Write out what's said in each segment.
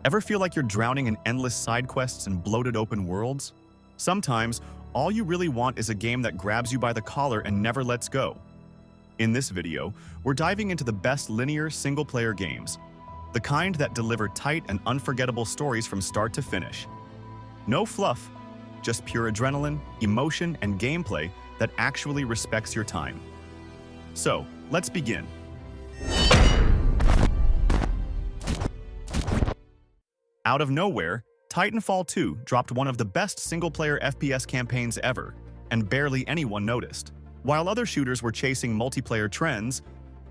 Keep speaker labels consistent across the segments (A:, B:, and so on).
A: Ever feel like you're drowning in endless side quests and bloated open worlds? Sometimes, all you really want is a game that grabs you by the collar and never lets go. In this video, we're diving into the best linear single-player games, the kind that deliver tight and unforgettable stories from start to finish. No fluff, just pure adrenaline, emotion, and gameplay that actually respects your time. So, let's begin. Out of nowhere, Titanfall 2 dropped one of the best single-player FPS campaigns ever, and barely anyone noticed. While other shooters were chasing multiplayer trends,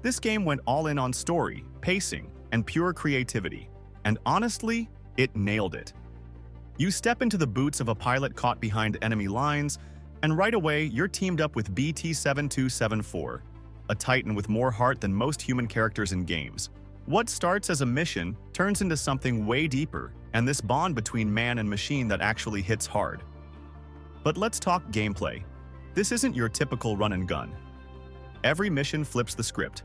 A: this game went all in on story, pacing, and pure creativity. And honestly, it nailed it. You step into the boots of a pilot caught behind enemy lines, and right away you're teamed up with BT-7274, a Titan with more heart than most human characters in games. What starts as a mission turns into something way deeper, and this bond between man and machine that actually hits hard. But let's talk gameplay. This isn't your typical run and gun. Every mission flips the script.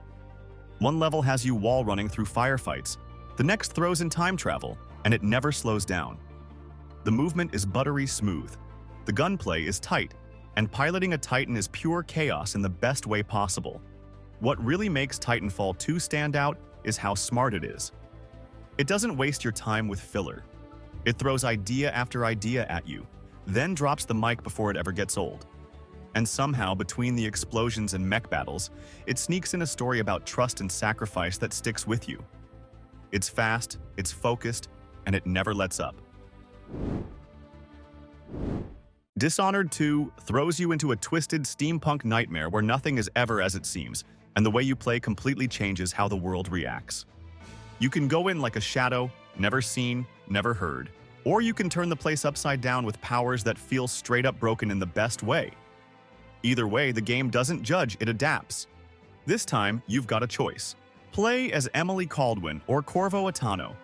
A: One level has you wall running through firefights, the next throws in time travel, and it never slows down. The movement is buttery smooth, the gunplay is tight, and piloting a Titan is pure chaos in the best way possible. What really makes Titanfall 2 stand out is how smart it is. It doesn't waste your time with filler. It throws idea after idea at you, then drops the mic before it ever gets old. And somehow, between the explosions and mech battles, it sneaks in a story about trust and sacrifice that sticks with you. It's fast, it's focused, and it never lets up. Dishonored 2 throws you into a twisted steampunk nightmare where nothing is ever as it seems, and the way you play completely changes how the world reacts. You can go in like a shadow, never seen, never heard. Or you can turn the place upside down with powers that feel straight up broken in the best way. Either way, the game doesn't judge, it adapts. This time, you've got a choice. Play as Emily Caldwin or Corvo Atano.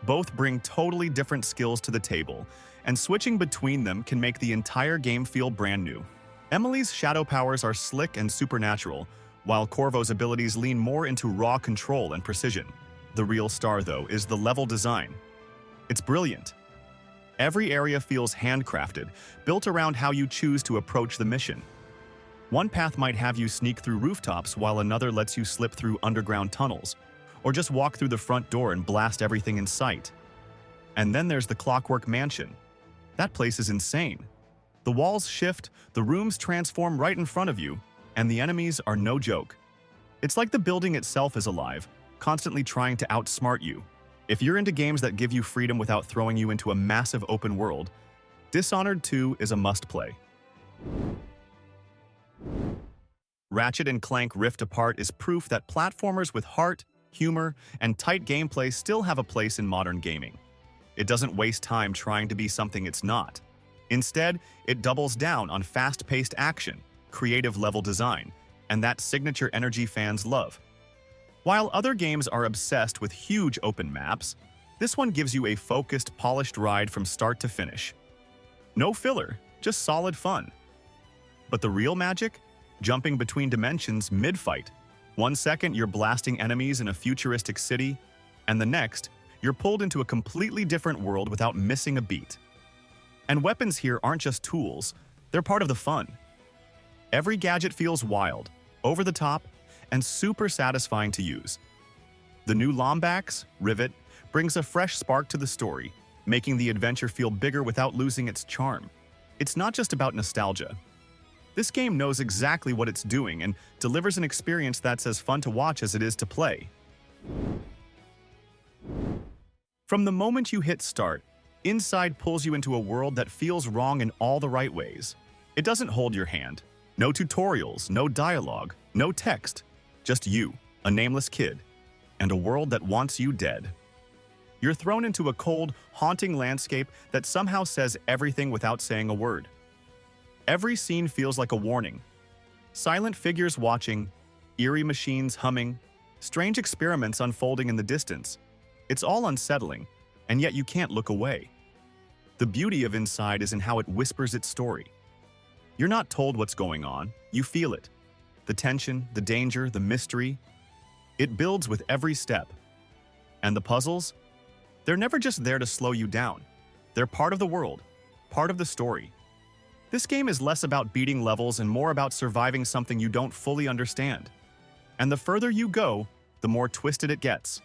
A: Both bring totally different skills to the table, and switching between them can make the entire game feel brand new. Emily's shadow powers are slick and supernatural, while Corvo's abilities lean more into raw control and precision. The real star, though, is the level design. It's brilliant. Every area feels handcrafted, built around how you choose to approach the mission. One path might have you sneak through rooftops, while another lets you slip through underground tunnels, or just walk through the front door and blast everything in sight. And then there's the Clockwork Mansion. That place is insane. The walls shift, the rooms transform right in front of you, and the enemies are no joke. It's like the building itself is alive, constantly trying to outsmart you. If you're into games that give you freedom without throwing you into a massive open world, Dishonored 2 is a must-play. Ratchet & Clank Rift Apart is proof that platformers with heart, humor, and tight gameplay still have a place in modern gaming. It doesn't waste time trying to be something it's not. Instead, it doubles down on fast-paced action, creative level design, and that signature energy fans love. While other games are obsessed with huge open maps, this one gives you a focused, polished ride from start to finish. No filler, just solid fun. But the real magic? Jumping between dimensions mid-fight. 1 second you're blasting enemies in a futuristic city, and the next, you're pulled into a completely different world without missing a beat. And weapons here aren't just tools, they're part of the fun. Every gadget feels wild, over the top, and super satisfying to use. The new Lombax, Rivet, brings a fresh spark to the story, making the adventure feel bigger without losing its charm. It's not just about nostalgia. This game knows exactly what it's doing and delivers an experience that's as fun to watch as it is to play. From the moment you hit start, Inside pulls you into a world that feels wrong in all the right ways. It doesn't hold your hand. No tutorials, no dialogue, no text. Just you, a nameless kid, and a world that wants you dead. You're thrown into a cold, haunting landscape that somehow says everything without saying a word. Every scene feels like a warning. Silent figures watching, eerie machines humming, strange experiments unfolding in the distance. It's all unsettling, and yet you can't look away. The beauty of Inside is in how it whispers its story. You're not told what's going on, you feel it. The tension, the danger, the mystery. It builds with every step. And the puzzles? They're never just there to slow you down. They're part of the world, part of the story. This game is less about beating levels and more about surviving something you don't fully understand. And the further you go, the more twisted it gets.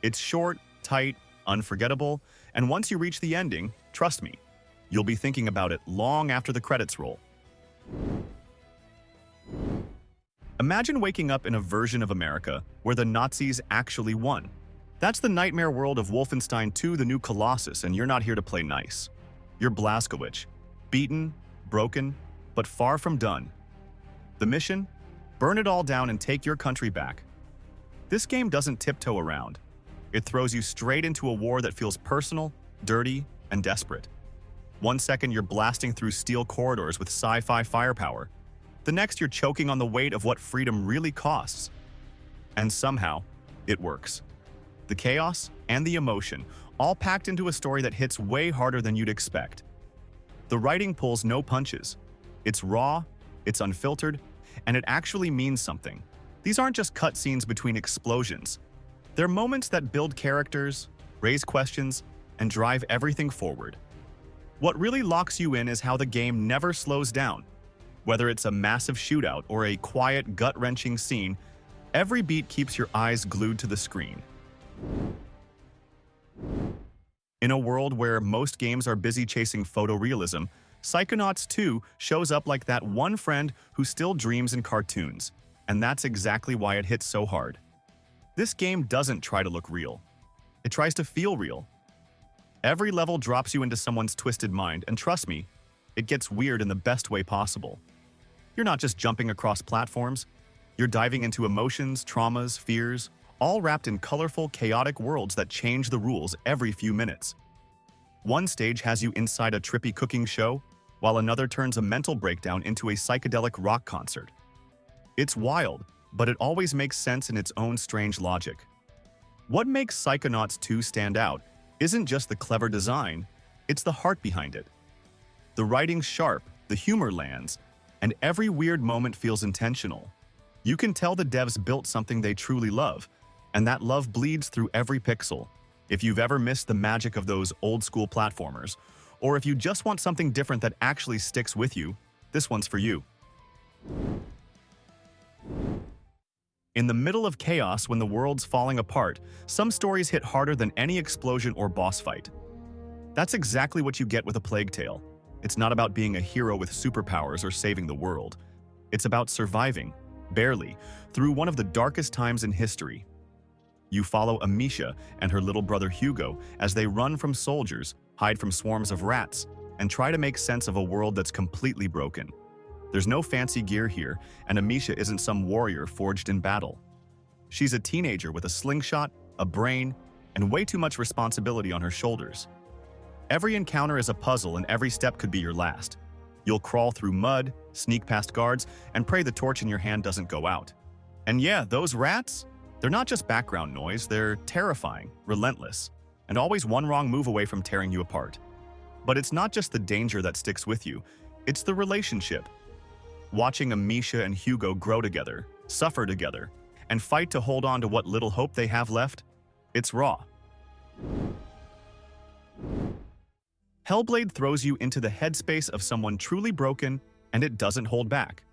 A: It's short, tight, unforgettable, and once you reach the ending, trust me, you'll be thinking about it long after the credits roll. Imagine waking up in a version of America where the Nazis actually won. That's the nightmare world of Wolfenstein 2: The New Colossus, and you're not here to play nice. You're Blazkowicz, beaten, broken, but far from done. The mission? Burn it all down and take your country back. This game doesn't tiptoe around. It throws you straight into a war that feels personal, dirty, and desperate. One second you're blasting through steel corridors with sci-fi firepower. The next you're choking on the weight of what freedom really costs. And somehow, it works. The chaos and the emotion, all packed into a story that hits way harder than you'd expect. The writing pulls no punches. It's raw, it's unfiltered, and it actually means something. These aren't just cutscenes between explosions. They're moments that build characters, raise questions, and drive everything forward. What really locks you in is how the game never slows down. Whether it's a massive shootout or a quiet, gut-wrenching scene, every beat keeps your eyes glued to the screen. In a world where most games are busy chasing photorealism, Psychonauts 2 shows up like that one friend who still dreams in cartoons, and that's exactly why it hits so hard. This game doesn't try to look real. It tries to feel real. Every level drops you into someone's twisted mind, and trust me, it gets weird in the best way possible. You're not just jumping across platforms, you're diving into emotions, traumas, fears, all wrapped in colorful, chaotic worlds that change the rules every few minutes. One stage has you inside a trippy cooking show, while another turns a mental breakdown into a psychedelic rock concert. It's wild, but it always makes sense in its own strange logic. What makes Psychonauts 2 stand out isn't just the clever design, it's the heart behind it. The writing's sharp, the humor lands, and every weird moment feels intentional. You can tell the devs built something they truly love, and that love bleeds through every pixel. If you've ever missed the magic of those old-school platformers, or if you just want something different that actually sticks with you, this one's for you. In the middle of chaos when the world's falling apart, some stories hit harder than any explosion or boss fight. That's exactly what you get with A Plague Tale. It's not about being a hero with superpowers or saving the world. It's about surviving, barely, through one of the darkest times in history. You follow Amisha and her little brother Hugo as they run from soldiers, hide from swarms of rats, and try to make sense of a world that's completely broken. There's no fancy gear here, and Amisha isn't some warrior forged in battle. She's a teenager with a slingshot, a brain, and way too much responsibility on her shoulders. Every encounter is a puzzle and every step could be your last. You'll crawl through mud, sneak past guards, and pray the torch in your hand doesn't go out. And yeah, those rats? They're not just background noise, they're terrifying, relentless, and always one wrong move away from tearing you apart. But it's not just the danger that sticks with you, it's the relationship. Watching Amisha and Hugo grow together, suffer together, and fight to hold on to what little hope they have left, it's raw. Hellblade throws you into the headspace of someone truly broken, and it doesn't hold back.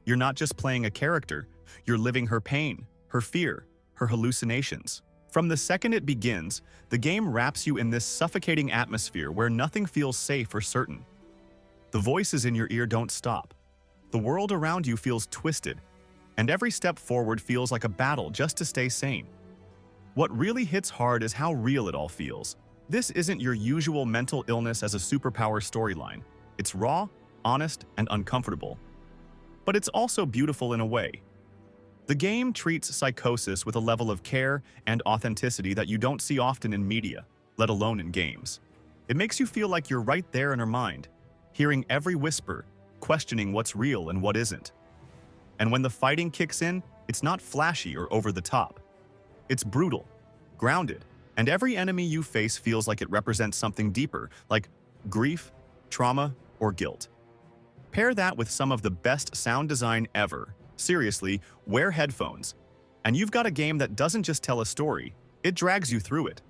A: You're not just playing a character, you're living her pain, her fear, her hallucinations. From the second it begins, the game wraps you in this suffocating atmosphere where nothing feels safe or certain. The voices in your ear don't stop. The world around you feels twisted, and every step forward feels like a battle just to stay sane. What really hits hard is how real it all feels. This isn't your usual mental illness as a superpower storyline. It's raw, honest, and uncomfortable. But it's also beautiful in a way. The game treats psychosis with a level of care and authenticity that you don't see often in media, let alone in games. It makes you feel like you're right there in her mind, hearing every whisper, questioning what's real and what isn't. And when the fighting kicks in, it's not flashy or over the top. It's brutal, grounded, and every enemy you face feels like it represents something deeper, like grief, trauma, or guilt. Pair that with some of the best sound design ever. Seriously, wear headphones. And you've got a game that doesn't just tell a story, it drags you through it.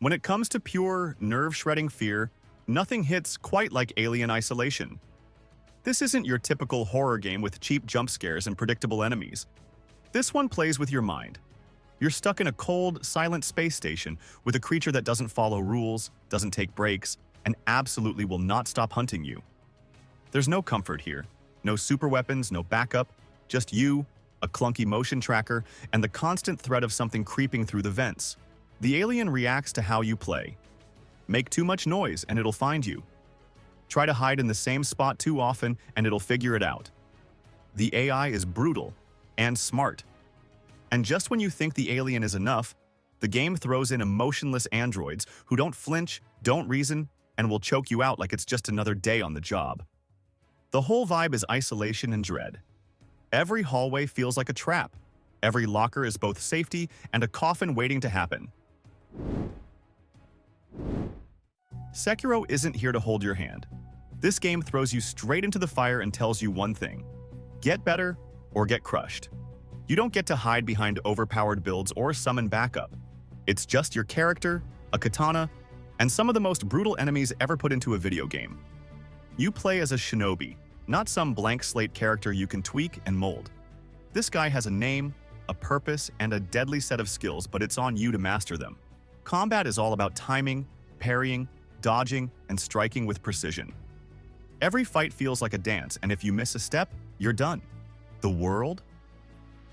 A: When it comes to pure, nerve-shredding fear, nothing hits quite like Alien Isolation. This isn't your typical horror game with cheap jump scares and predictable enemies. This one plays with your mind. You're stuck in a cold, silent space station with a creature that doesn't follow rules, doesn't take breaks, and absolutely will not stop hunting you. There's no comfort here. No super weapons, no backup, just you, a clunky motion tracker, and the constant threat of something creeping through the vents. The alien reacts to how you play. Make too much noise and it'll find you. Try to hide in the same spot too often and it'll figure it out. The AI is brutal and smart. And just when you think the alien is enough, the game throws in emotionless androids who don't flinch, don't reason, and will choke you out like it's just another day on the job. The whole vibe is isolation and dread. Every hallway feels like a trap. Every locker is both safety and a coffin waiting to happen. Sekiro isn't here to hold your hand. This game throws you straight into the fire and tells you one thing: get better or get crushed. You don't get to hide behind overpowered builds or summon backup. It's just your character, a katana, and some of the most brutal enemies ever put into a video game. You play as a shinobi, not some blank slate character you can tweak and mold. This guy has a name, a purpose, and a deadly set of skills, but it's on you to master them. Combat is all about timing, parrying, dodging, and striking with precision. Every fight feels like a dance, and if you miss a step, you're done. The world?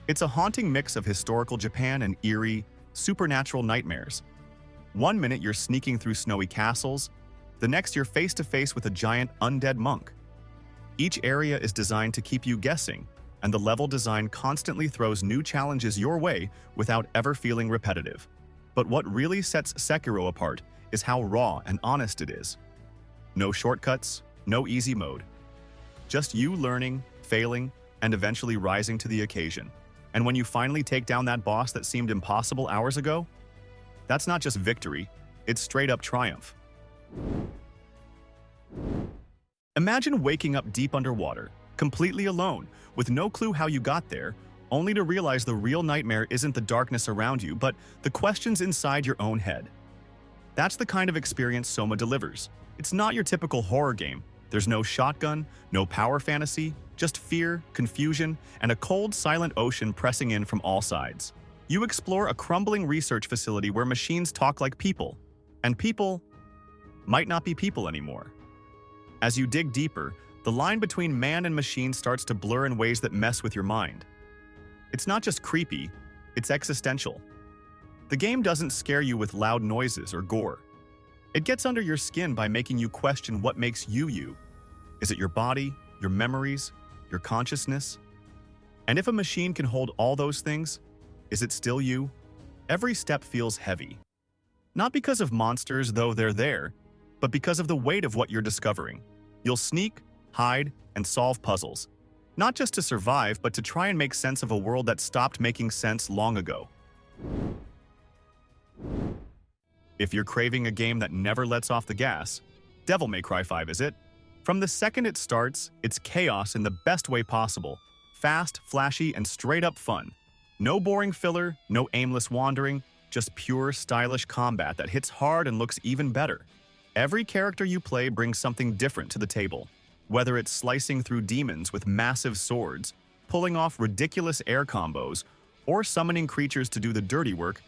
A: It's a haunting mix of historical Japan and eerie, supernatural nightmares. One minute you're sneaking through snowy castles, the next you're face to face with a giant undead monk. Each area is designed to keep you guessing, and the level design constantly throws new challenges your way without ever feeling repetitive. But what really sets Sekiro apart is how raw and honest it is. No shortcuts, no easy mode. Just you learning, failing, and eventually rising to the occasion. And when you finally take down that boss that seemed impossible hours ago, that's not just victory, it's straight up triumph. Imagine waking up deep underwater, completely alone, with no clue how you got there, only to realize the real nightmare isn't the darkness around you, but the questions inside your own head. That's the kind of experience Soma delivers. It's not your typical horror game. There's no shotgun, no power fantasy, just fear, confusion, and a cold, silent ocean pressing in from all sides. You explore a crumbling research facility where machines talk like people, and people might not be people anymore. As you dig deeper, the line between man and machine starts to blur in ways that mess with your mind. It's not just creepy, it's existential. The game doesn't scare you with loud noises or gore. It gets under your skin by making you question what makes you you. Is it your body, your memories, your consciousness? And if a machine can hold all those things, is it still you? Every step feels heavy. Not because of monsters, though they're there, but because of the weight of what you're discovering. You'll sneak, hide, and solve puzzles. Not just to survive, but to try and make sense of a world that stopped making sense long ago. If you're craving a game that never lets off the gas, Devil May Cry 5 is it. From the second it starts, it's chaos in the best way possible. Fast, flashy, and straight-up fun. No boring filler, no aimless wandering, just pure, stylish combat that hits hard and looks even better. Every character you play brings something different to the table. Whether it's slicing through demons with massive swords, pulling off ridiculous air combos, or summoning creatures to do the dirty work,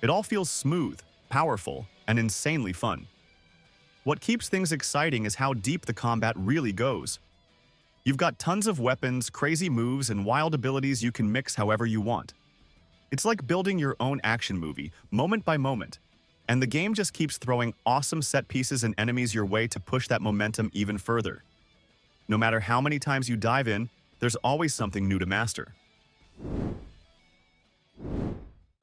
A: it all feels smooth, powerful, and insanely fun. What keeps things exciting is how deep the combat really goes. You've got tons of weapons, crazy moves, and wild abilities you can mix however you want. It's like building your own action movie, moment by moment, and the game just keeps throwing awesome set pieces and enemies your way to push that momentum even further. No matter how many times you dive in, there's always something new to master.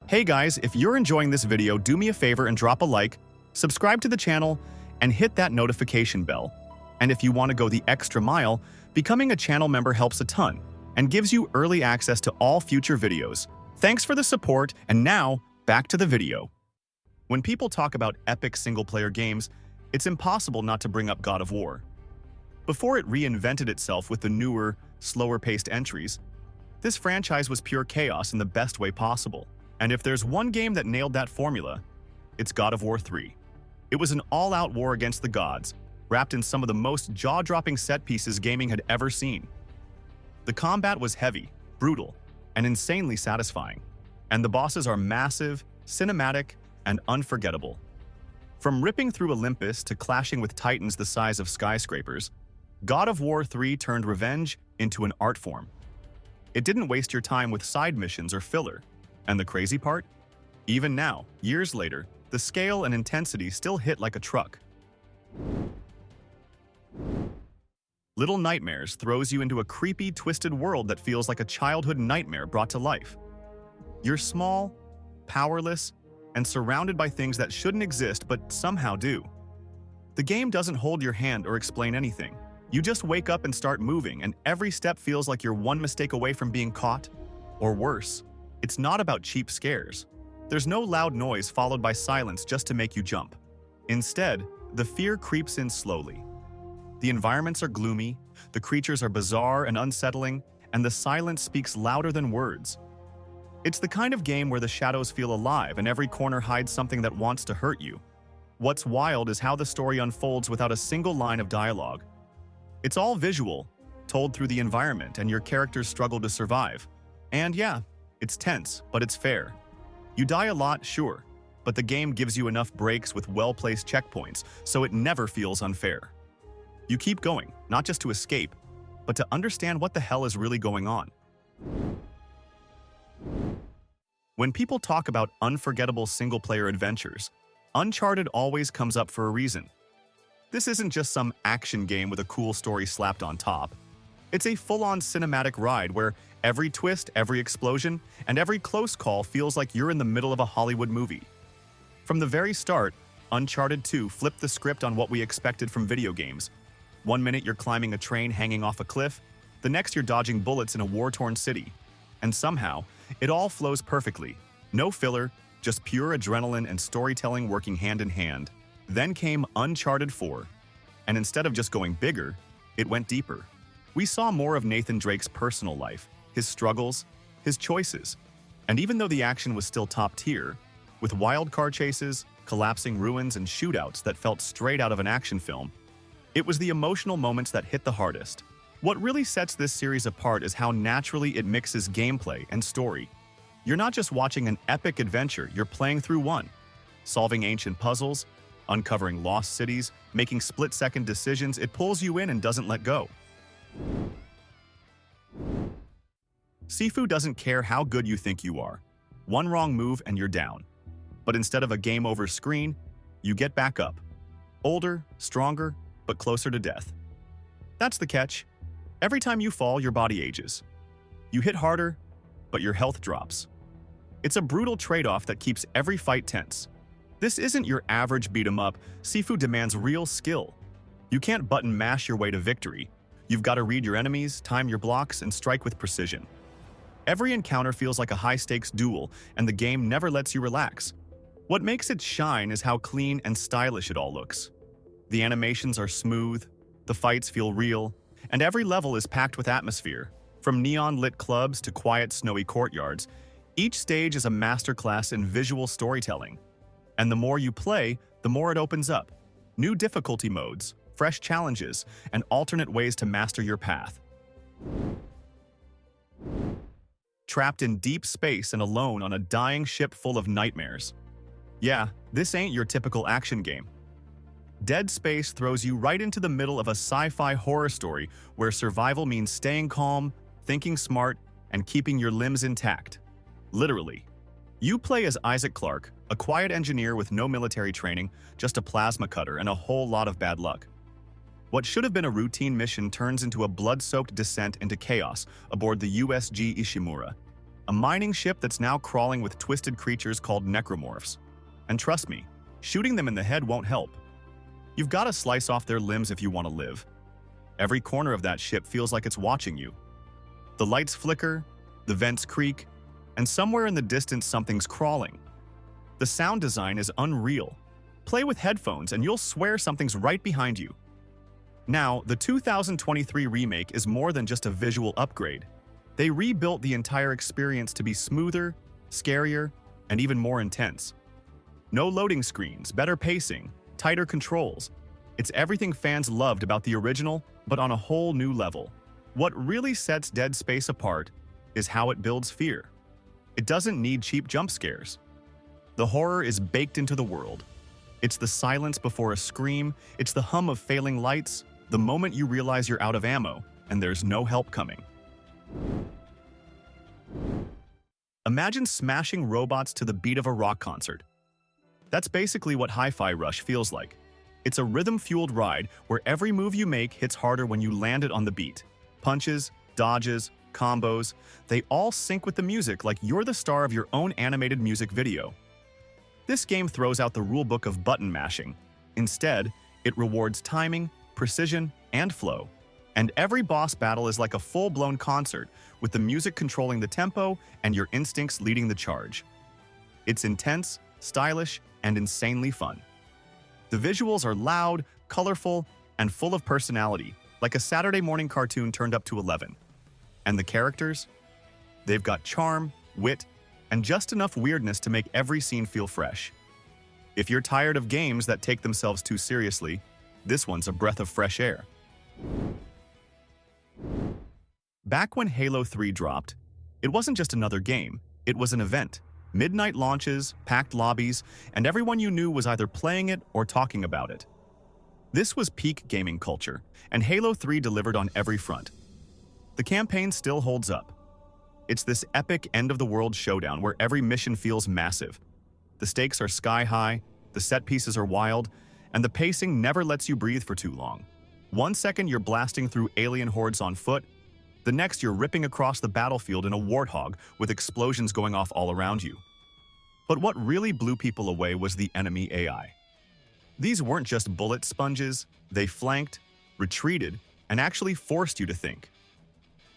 A: Hey guys, if you're enjoying this video, do me a favor and drop a like, subscribe to the channel, and hit that notification bell. And if you want to go the extra mile, becoming a channel member helps a ton and gives you early access to all future videos. Thanks for the support, and now, back to the video. When people talk about epic single-player games, it's impossible not to bring up God of War. Before it reinvented itself with the newer, slower-paced entries, this franchise was pure chaos in the best way possible. And if there's one game that nailed that formula, It's God of War 3. It was an all-out war against the gods, wrapped in some of the most jaw-dropping set pieces gaming had ever seen. The combat was heavy, brutal, and insanely satisfying, and the bosses are massive, cinematic, and unforgettable. From ripping through Olympus to clashing with titans the size of skyscrapers, God of War 3 turned revenge into an art form. It didn't waste your time with side missions or filler, and the crazy part? Even now, years later, the scale and intensity still hit like a truck. Little Nightmares throws you into a creepy, twisted world that feels like a childhood nightmare brought to life. You're small, powerless, and surrounded by things that shouldn't exist but somehow do. The game doesn't hold your hand or explain anything. You just wake up and start moving, and every step feels like you're one mistake away from being caught. Or worse, it's not about cheap scares. There's no loud noise followed by silence just to make you jump. Instead, the fear creeps in slowly. The environments are gloomy, the creatures are bizarre and unsettling, and the silence speaks louder than words. It's the kind of game where the shadows feel alive and every corner hides something that wants to hurt you. What's wild is how the story unfolds without a single line of dialogue. It's all visual, told through the environment, and your characters struggle to survive. And yeah, it's tense, but it's fair. You die a lot, sure, but the game gives you enough breaks with well-placed checkpoints, so it never feels unfair. You keep going, not just to escape, but to understand what the hell is really going on. When people talk about unforgettable single-player adventures, Uncharted always comes up for a reason. This isn't just some action game with a cool story slapped on top. It's a full-on cinematic ride where every twist, every explosion, and every close call feels like you're in the middle of a Hollywood movie. From the very start, Uncharted 2 flipped the script on what we expected from video games. One minute you're climbing a train hanging off a cliff, the next you're dodging bullets in a war-torn city. And somehow, it all flows perfectly. No filler, just pure adrenaline and storytelling working hand in hand. Then came Uncharted 4, and instead of just going bigger, it went deeper. We saw more of Nathan Drake's personal life, his struggles, his choices. And even though the action was still top tier, with wild car chases, collapsing ruins, and shootouts that felt straight out of an action film, it was the emotional moments that hit the hardest. What really sets this series apart is how naturally it mixes gameplay and story. You're not just watching an epic adventure, you're playing through one, solving ancient puzzles, uncovering lost cities, making split-second decisions. It pulls you in and doesn't let go. Sifu doesn't care how good you think you are. One wrong move and you're down. But instead of a game over screen, you get back up. Older, stronger, but closer to death. That's the catch. Every time you fall, your body ages. You hit harder, but your health drops. It's a brutal trade-off that keeps every fight tense. This isn't your average beat-em-up. Sifu demands real skill. You can't button mash your way to victory. You've got to read your enemies, time your blocks, and strike with precision. Every encounter feels like a high-stakes duel, and the game never lets you relax. What makes it shine is how clean and stylish it all looks. The animations are smooth, the fights feel real, and every level is packed with atmosphere. From neon-lit clubs to quiet, snowy courtyards, each stage is a masterclass in visual storytelling. And the more you play, the more it opens up. New difficulty modes, fresh challenges, and alternate ways to master your path. Trapped in deep space and alone on a dying ship full of nightmares. Yeah, this ain't your typical action game. Dead Space throws you right into the middle of a sci-fi horror story where survival means staying calm, thinking smart, and keeping your limbs intact. Literally. You play as Isaac Clarke, a quiet engineer with no military training, just a plasma cutter and a whole lot of bad luck. What should have been a routine mission turns into a blood-soaked descent into chaos aboard the USG Ishimura, a mining ship that's now crawling with twisted creatures called necromorphs. And trust me, shooting them in the head won't help. You've got to slice off their limbs if you want to live. Every corner of that ship feels like it's watching you. The lights flicker, the vents creak, and somewhere in the distance something's crawling. The sound design is unreal. Play with headphones and you'll swear something's right behind you. Now, the 2023 remake is more than just a visual upgrade. They rebuilt the entire experience to be smoother, scarier, and even more intense. No loading screens, better pacing, tighter controls. It's everything fans loved about the original, but on a whole new level. What really sets Dead Space apart is how it builds fear. It doesn't need cheap jump scares. The horror is baked into the world. It's the silence before a scream, it's the hum of failing lights, the moment you realize you're out of ammo and there's no help coming. Imagine smashing robots to the beat of a rock concert. That's basically what Hi-Fi Rush feels like. It's a rhythm-fueled ride where every move you make hits harder when you land it on the beat. Punches, dodges, combos, they all sync with the music like you're the star of your own animated music video. This game throws out the rulebook of button mashing. Instead, it rewards timing, precision, and flow. And every boss battle is like a full-blown concert, with the music controlling the tempo and your instincts leading the charge. It's intense, stylish, and insanely fun. The visuals are loud, colorful, and full of personality, like a Saturday morning cartoon turned up to 11. And the characters? They've got charm, wit, and just enough weirdness to make every scene feel fresh. If you're tired of games that take themselves too seriously, this one's a breath of fresh air. Back when Halo 3 dropped, it wasn't just another game, it was an event. Midnight launches, packed lobbies, and everyone you knew was either playing it or talking about it. This was peak gaming culture, and Halo 3 delivered on every front. The campaign still holds up. It's this epic end-of-the-world showdown where every mission feels massive. The stakes are sky-high, the set pieces are wild, and the pacing never lets you breathe for too long. 1 second you're blasting through alien hordes on foot, the next you're ripping across the battlefield in a warthog with explosions going off all around you. But what really blew people away was the enemy AI. These weren't just bullet sponges, they flanked, retreated, and actually forced you to think.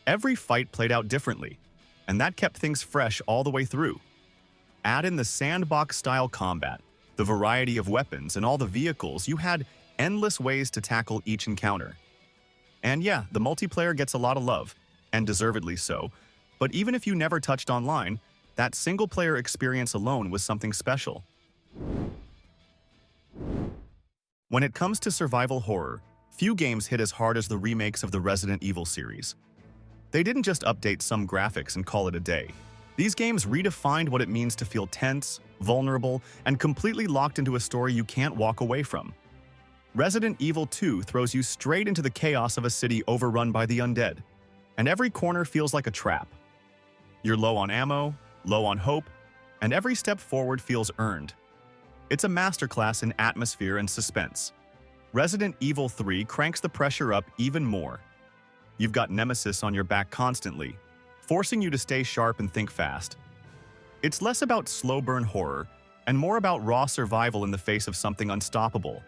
A: Every fight played out differently, and that kept things fresh all the way through. Add in the sandbox-style combat, the variety of weapons, and all the vehicles, you had endless ways to tackle each encounter. And yeah, the multiplayer gets a lot of love, and deservedly so, but even if you never touched online, that single-player experience alone was something special. When it comes to survival horror, few games hit as hard as the remakes of the Resident Evil series. They didn't just update some graphics and call it a day. These games redefined what it means to feel tense, vulnerable, and completely locked into a story you can't walk away from. Resident Evil 2 throws you straight into the chaos of a city overrun by the undead, and every corner feels like a trap. You're low on ammo, low on hope, and every step forward feels earned. It's a masterclass in atmosphere and suspense. Resident Evil 3 cranks the pressure up even more. You've got Nemesis on your back constantly, forcing you to stay sharp and think fast. It's less about slow-burn horror and more about raw survival in the face of something unstoppable.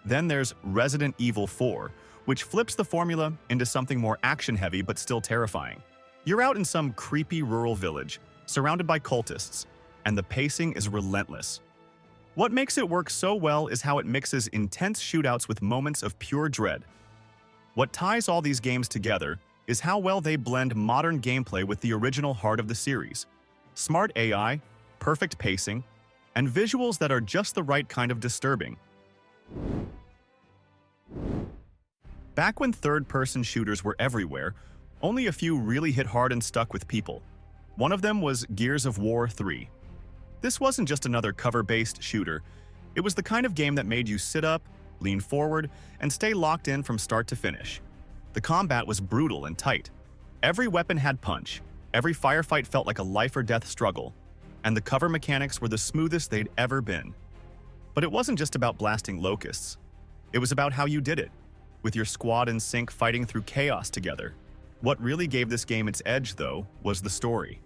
A: Then there's Resident Evil 4, which flips the formula into something more action-heavy but still terrifying. You're out in some creepy rural village, surrounded by cultists, and the pacing is relentless. What makes it work so well is how it mixes intense shootouts with moments of pure dread. What ties all these games together is how well they blend modern gameplay with the original heart of the series. Smart AI, perfect pacing, and visuals that are just the right kind of disturbing. Back when third-person shooters were everywhere, only a few really hit hard and stuck with people. One of them was Gears of War 3. This wasn't just another cover-based shooter. It was the kind of game that made you sit up, lean forward, and stay locked in from start to finish. The combat was brutal and tight. Every weapon had punch. Every firefight felt like a life-or-death struggle. And the cover mechanics were the smoothest they'd ever been. But it wasn't just about blasting locusts. It was about how you did it, with your squad in sync fighting through chaos together. What really gave this game its edge, though, was the story.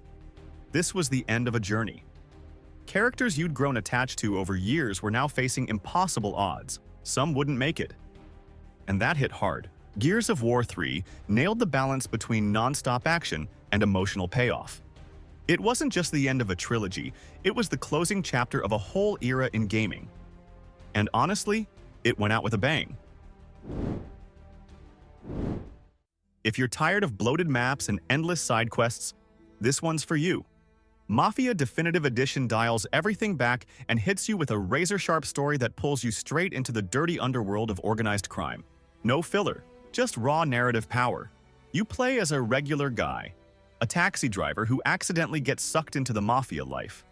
A: This was the end of a journey. Characters you'd grown attached to over years were now facing impossible odds. Some wouldn't make it. And that hit hard. Gears of War 3 nailed the balance between non-stop action and emotional payoff. It wasn't just the end of a trilogy, it was the closing chapter of a whole era in gaming. And honestly, it went out with a bang. If you're tired of bloated maps and endless side quests, this one's for you. Mafia Definitive Edition dials everything back and hits you with a razor-sharp story that pulls you straight into the dirty underworld of organized crime. No filler, just raw narrative power. You play as a regular guy, a taxi driver who accidentally gets sucked into the mafia life.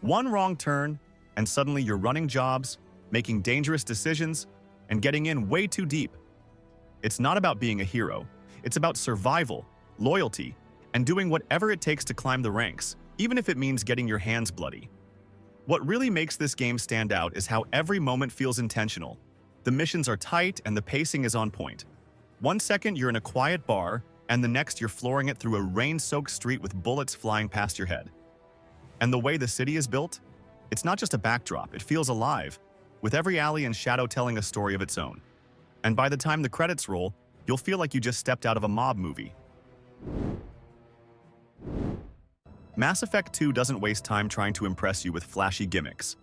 A: One wrong turn, and suddenly you're running jobs, making dangerous decisions, and getting in way too deep. It's not about being a hero. It's about survival, loyalty, and doing whatever it takes to climb the ranks, even if it means getting your hands bloody. What really makes this game stand out is how every moment feels intentional. The missions are tight and the pacing is on point. One second you're in a quiet bar, and the next you're flooring it through a rain-soaked street with bullets flying past your head. And the way the city is built? It's not just a backdrop, it feels alive, with every alley and shadow telling a story of its own. And by the time the credits roll, you'll feel like you just stepped out of a mob movie. Mass Effect 2 doesn't waste time trying to impress you with flashy gimmicks.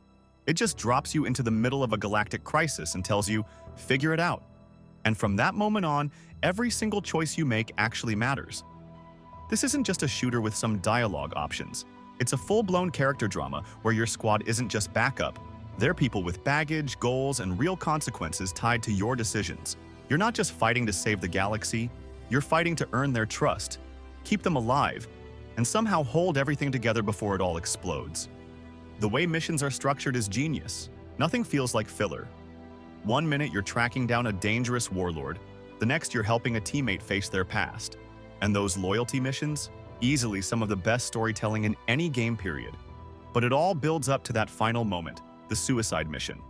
A: It just drops you into the middle of a galactic crisis and tells you, figure it out. And from that moment on, every single choice you make actually matters. This isn't just a shooter with some dialogue options. It's a full-blown character drama where your squad isn't just backup. They're people with baggage, goals, and real consequences tied to your decisions. You're not just fighting to save the galaxy, you're fighting to earn their trust, keep them alive, and somehow hold everything together before it all explodes. The way missions are structured is genius. Nothing feels like filler. One minute you're tracking down a dangerous warlord, the next you're helping a teammate face their past. And those loyalty missions? Easily some of the best storytelling in any game period. But it all builds up to that final moment, the suicide mission.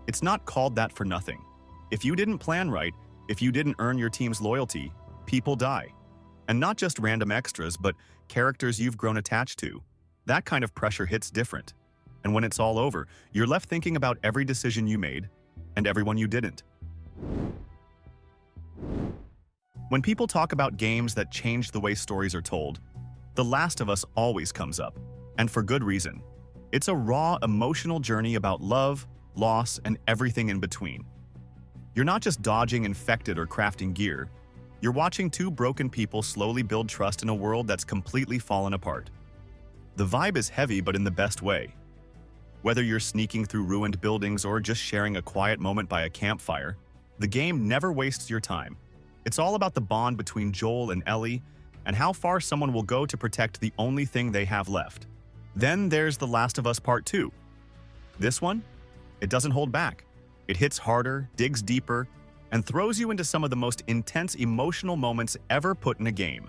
A: It's not called that for nothing. If you didn't plan right, if you didn't earn your team's loyalty, people die. And not just random extras, but characters you've grown attached to. That kind of pressure hits different. And when it's all over, you're left thinking about every decision you made and everyone you didn't. When people talk about games that change the way stories are told, The Last of Us always comes up, and for good reason. It's a raw, emotional journey about love, loss, and everything in between. You're not just dodging infected or crafting gear. You're watching two broken people slowly build trust in a world that's completely fallen apart. The vibe is heavy, but in the best way. Whether you're sneaking through ruined buildings or just sharing a quiet moment by a campfire, the game never wastes your time. It's all about the bond between Joel and Ellie and how far someone will go to protect the only thing they have left. Then there's The Last of Us Part 2. This one? It doesn't hold back. It hits harder, digs deeper, and throws you into some of the most intense emotional moments ever put in a game.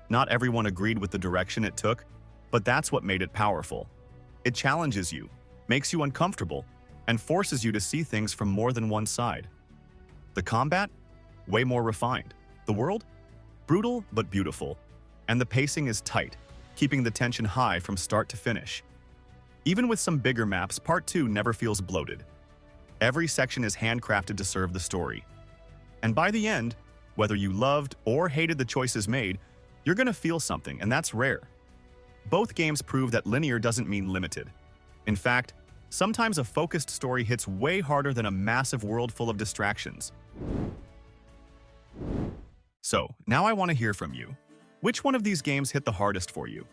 A: Not everyone agreed with the direction it took, but that's what made it powerful. It challenges you, makes you uncomfortable, and forces you to see things from more than one side. The combat? Way more refined. The world? Brutal but beautiful. And the pacing is tight, keeping the tension high from start to finish. Even with some bigger maps, Part 2 never feels bloated. Every section is handcrafted to serve the story. And by the end, whether you loved or hated the choices made, you're gonna feel something, and that's rare. Both games prove that linear doesn't mean limited. In fact, sometimes a focused story hits way harder than a massive world full of distractions. So, now I want to hear from you. Which one of these games hit the hardest for you?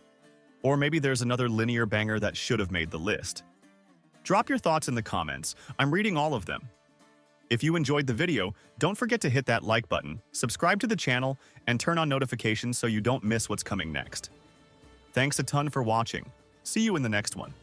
A: Or maybe there's another linear banger that should have made the list. Drop your thoughts in the comments. I'm reading all of them. If you enjoyed the video, don't forget to hit that like button, subscribe to the channel, and turn on notifications so you don't miss what's coming next. Thanks a ton for watching. See you in the next one.